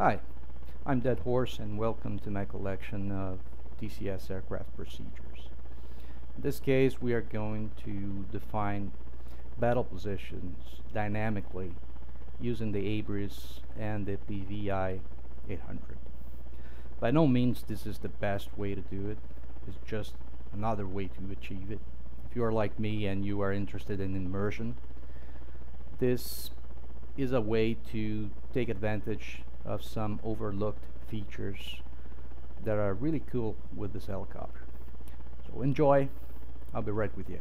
Hi, I'm Deadhorse and welcome to my collection of DCS aircraft procedures. In this case, we are going to define battle positions dynamically using the Abris and the PVI 800. By no means this is the best way to do it. It's just another way to achieve it. If you are like me and you are interested in immersion, this is a way to take advantage of some overlooked features that are really cool with this helicopter. So enjoy. I'll be right with you.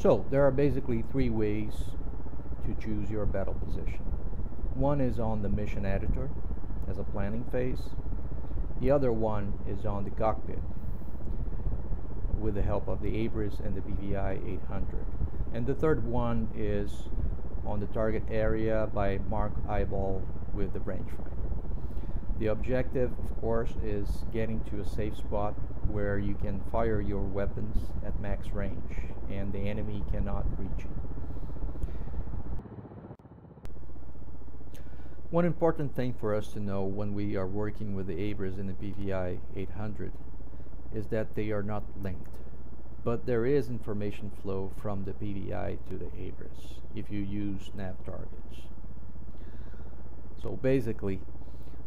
So there are basically three ways to choose your battle position. One is on the mission editor as a planning phase. The other one is on the cockpit with the help of the Abris and the PVI 800. And the third one is on the target area by mark eyeball with the rangefinder. The objective, of course, is getting to a safe spot where you can fire your weapons at max range and the enemy cannot reach you. One important thing for us to know when we are working with the Abris and the PVI 800 is that they are not linked, but there is information flow from the PVI to the Abris if you use nav targets. So basically,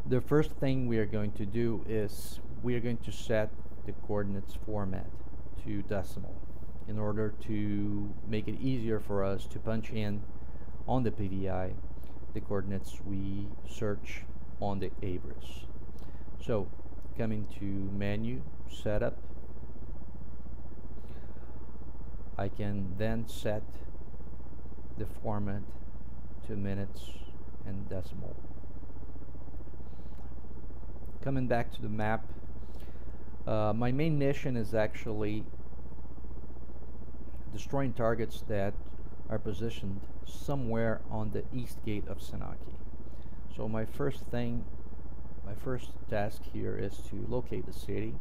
the first thing we are going to do is we are going to set the coordinates format to decimal in order to make it easier for us to punch in on the PVI the coordinates we search on the Abris. So coming to menu, setup, I can then set the format to minutes and decimal. Coming back to the map, my main mission is actually destroying targets that are positioned somewhere on the east gate of Senaki. So my first task here is to locate the city.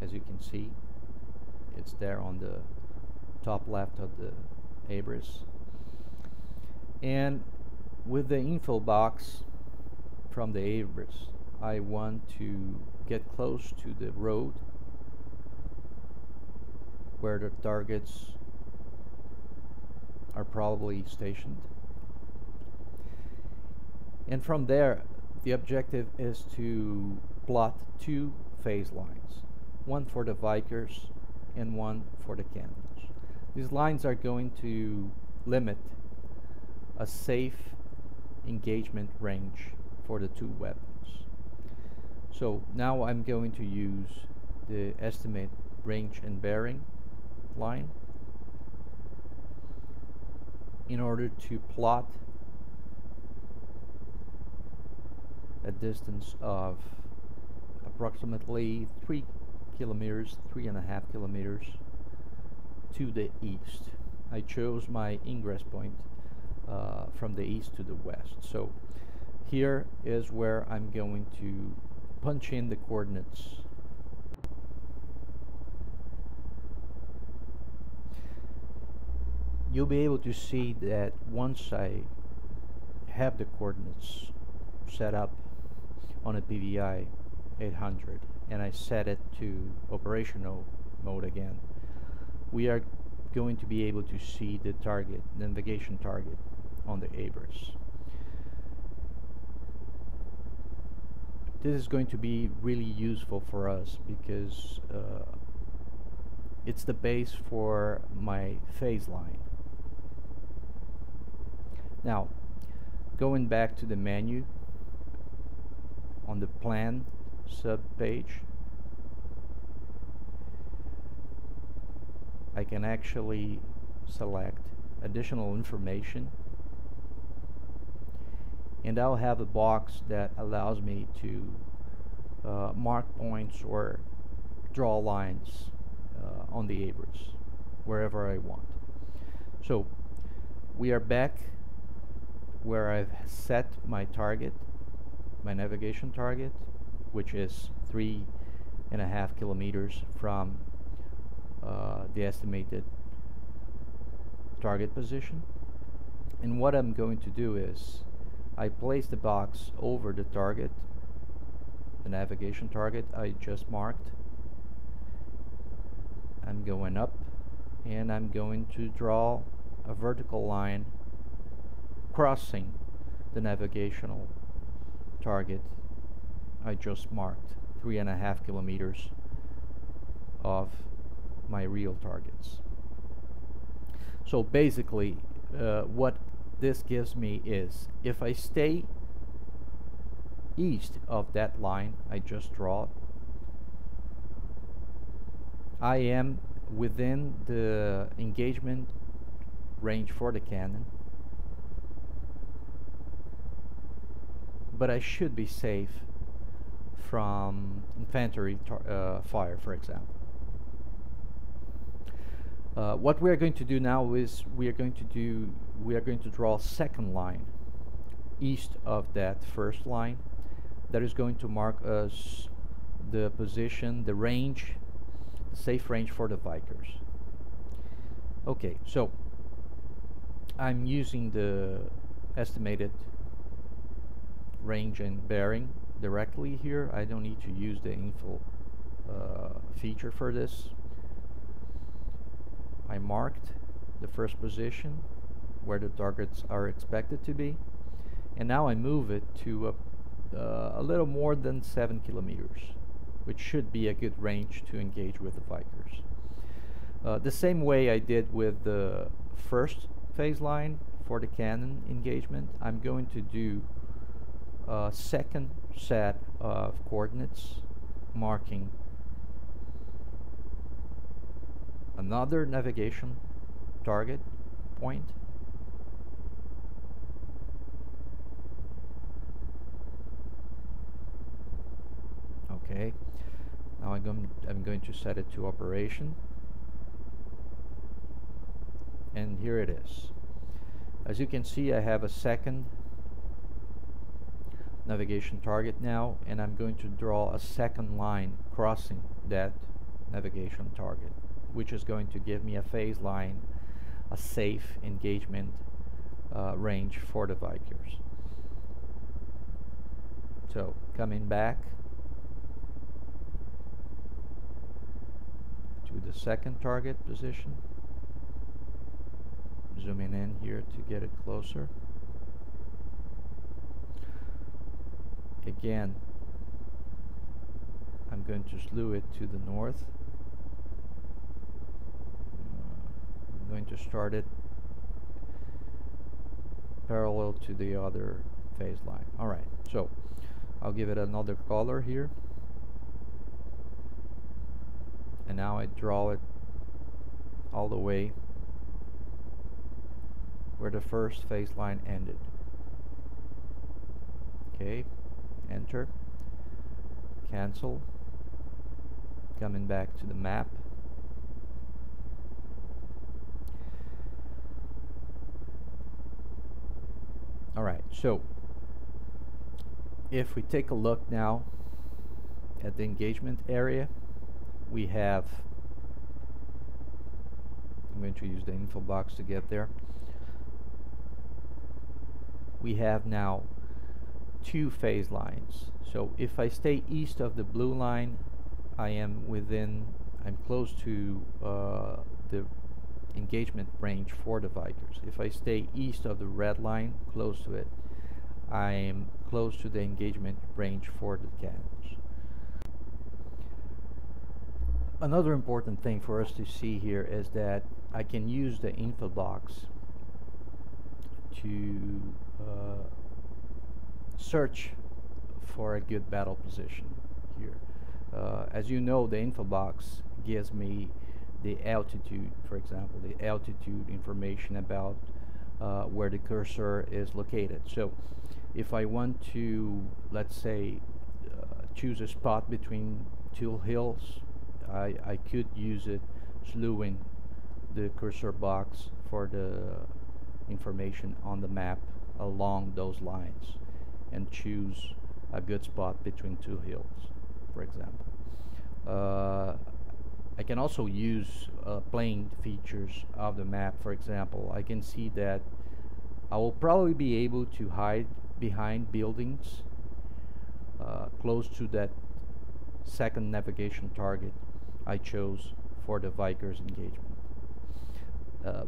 As you can see, it's there on the top left of the Abris. And with the info box from the Abris, I want to get close to the road where the targets are probably stationed. And from there, the objective is to plot two phase lines, one for the Vikers and one for the cannons. These lines are going to limit a safe engagement range for the two weapons. So now I'm going to use the estimate range and bearing line in order to plot a distance of approximately 3 kilometers, 3.5 kilometers to the east. I chose my ingress point from the east to the west. So here is where I'm going to punch in the coordinates. You'll be able to see that once I have the coordinates set up on a PVI, 800 and I set it to operational mode again, we are going to be able to see the target, the navigation target on the Abris. This is going to be really useful for us because it's the base for my phase line. Now, going back to the menu on the plan sub page, I can actually select additional information, and I'll have a box that allows me to mark points or draw lines on the Abris wherever I want. So we are back where I've set my target, my navigation target, which is 3.5 kilometers from the estimated target position. And what I'm going to do is I place the box over the target, the navigation target I just marked. I'm going up and I'm going to draw a vertical line crossing the navigational target I just marked, 3.5 kilometers of my real targets. So basically what this gives me is, if I stay east of that line I just draw, I am within the engagement range for the cannon, but I should be safe from infantry fire, for example. What we are going to do now is we are going to draw a second line east of that first line that is going to mark us the position, the range, the safe range for the Vikers. Okay, so I'm using the estimated range and bearing directly here. I don't need to use the info feature for this. I marked the first position where the targets are expected to be, and now I move it to a little more than 7 kilometers, which should be a good range to engage with the Vikers. The same way I did with the first phase line for the cannon engagement, I'm going to do a second set of coordinates marking another navigation target point, okay. Now I'm going to set it to operation, and here it is. As you can see, I have a second navigation target now, and I'm going to draw a second line crossing that navigation target, which is going to give me a phase line, a safe engagement range for the Vikers. So coming back to the second target position, zooming in here to get it closer. Again, I'm going to slew it to the north. I'm going to start it parallel to the other phase line. Alright, so I'll give it another color here, and now I draw it all the way where the first phase line ended. Okay, enter, cancel, coming back to the map. Alright, so if we take a look now at the engagement area, we have, I'm going to use the info box to get there. We have now two phase lines. So if I stay east of the blue line, I'm close to the engagement range for the Vikers. If I stay east of the red line, close to it, I'm close to the engagement range for the cannons. Another important thing for us to see here is that I can use the info box to search for a good battle position here. As you know, the info box gives me the altitude, for example, the altitude information about where the cursor is located. So if I want to, let's say, choose a spot between two hills, I could use it slewing the cursor box for the information on the map along those lines and choose a good spot between two hills, for example. I can also use plane features of the map. For example, I can see that I will probably be able to hide behind buildings close to that second navigation target I chose for the Vikers engagement.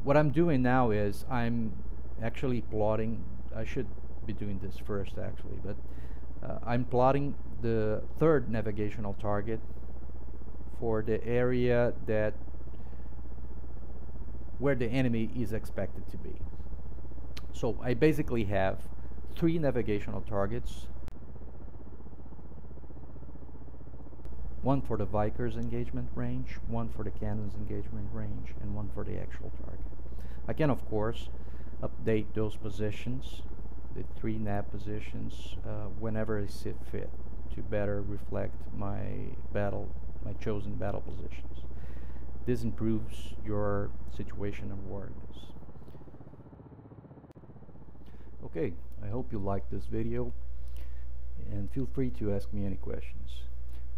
What I'm doing now is I'm actually plotting. I should be doing this first actually, but I'm plotting the third navigational target for the area where the enemy is expected to be. So I basically have 3 navigational targets, one for the Vikers engagement range, one for the cannons engagement range, and one for the actual target. I can of course update those positions, the 3 nav positions, whenever I see fit to better reflect my chosen battle positions. This improves your situation awareness. Okay, I hope you liked this video, and feel free to ask me any questions.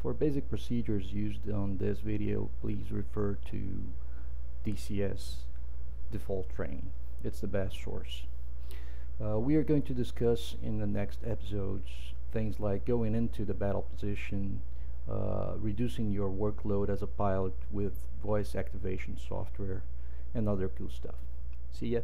For basic procedures used on this video, please refer to DCS default training. It's the best source. We are going to discuss in the next episodes things like going into the battle position, reducing your workload as a pilot with voice activation software, and other cool stuff. See ya.